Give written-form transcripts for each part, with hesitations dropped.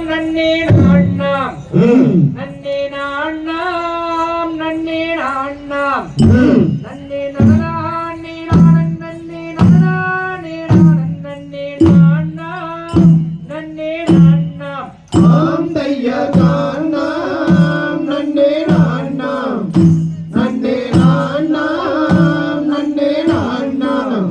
நன்னே நாண்ணாம் நன்னே நாண்ணாம் நன்னே நாண்ணாம் நன்னே நானே நானன் நன்னே நானே நானன் நன்னே நாண்ணாம் நன்னே நாண்ணாம் ஆம் தையா நாண்ணாம் நன்னே நாண்ணாம் நன்னே நாண்ணாம் நன்னே நாண்ணாம்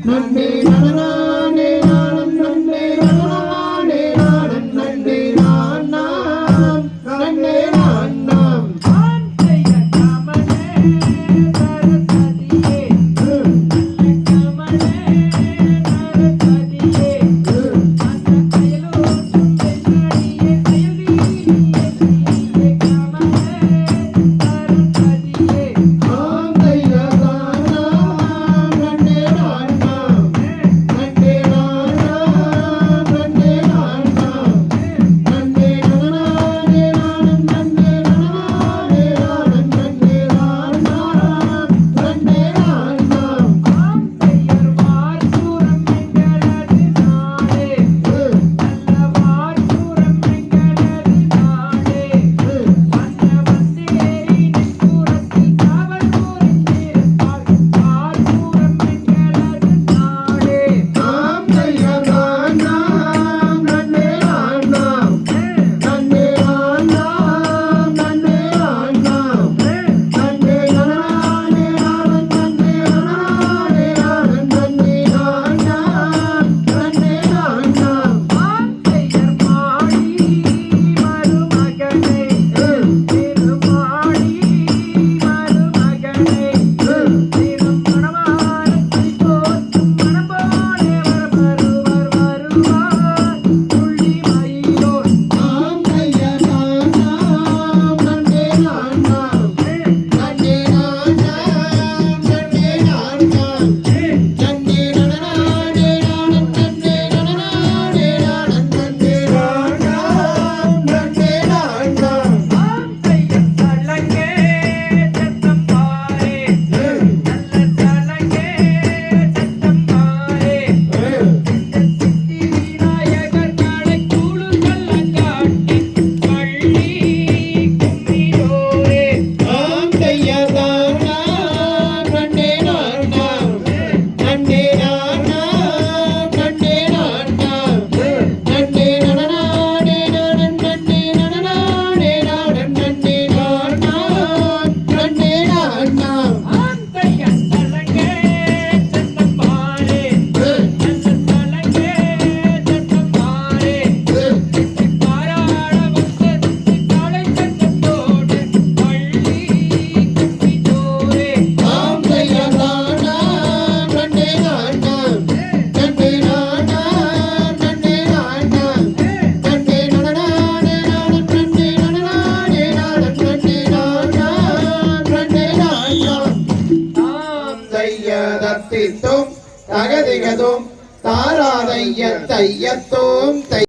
நன்னே நானே நானன் நன்னே நானே நானன் நன்னே நாண்ணாம் நன்னே நாண்ணாம் ஆம் தைய கமலே சரஸ்வதியே கமலே சரஸ்வதியே அந்த அயலோடும் பெண்ணடியே செயல்வீரியே கமலே சரஸ்வதியே ஆம் தையா நாண்ணாம் நன்னே நாண்ணாம் நன்னே நாண்ணாம் நன்னே நாண்ணாம் நன்னே நானே நானன் நன்னே நானே நானன் நன்னே நாண்ணாம் நன்னே நாண்ணாம் ஆம் தையர் வார்சூரம் எங்களது நாடே நல்ல வார்சூரம் எங்களது நாடே வந்த வந்தேரி நெற்புறத்தில் காவல் புரிந்திருப்பாள் வார்சூரம் எங்களது நாடே ஆம் தையா நாண்ணாம் நன்னே நாண்ணாம் நன்னே நாண்ணாம் நன்னே நாண்ணாம் நன்னே நானே நானன் நன்னே நானே நானன் நன்னே நாண்ணாம் நன்னே நாண்ணாம் ஆம் தையர் மாடி மருமகனே திருமாடி மருமகனே திருமணமானத்தை போற்றும் மணம்போனே வருவார் துள்ளி மயிலோர் ஆம் தையா நாண்ணாம் நன்னே நாண்ணாம் நன்னே நாண்ணாம் நன்னே நாண்ணாம் நன்னே நானே நானன் நன்னே நானே நானன் நன்னே நாண்ணாம் நன்னே நாண்ணாம் ஆம் தையர் சலங்கே சத்தம் பாரே நல்ல சலங்கே சத்தம் பாரே சித்தி விநாயகர் காளை கூடு கள்ளங்காட்டி பள்ளி கும்மியோரே ஆம் தையா நாண்ணாம் நன்னே நாண்ணாம் நன்னே நாண்ணாம் நன்னே நாண்ணாம் நன்னே நானே நானன் நன்னே நானே நானன் நன்னே நாண்ணாம் நன்னே நாண்ணாம் ஆம் தையர் சலங்கே சத்தம் பாரே நல்ல சலங்கே சத்தம் பாரே பாராள வந்தது காளை சத்தத்தோடு பள்ளி கும்மியோரே ஆம் தையா நாண்ணாம் நன்னே நாண்ணாம் நன்னே நாண்ணாம் நன்னே நாண்ணாம் நன்னே நானே நானன் நன்னே நானே நானன் நன்னே நாண்ணாம் நன்னே நாண்ணாம் ஆம் தையதத்தித்தும் தகதிகதும் தாராதைய தையத்தோம் தை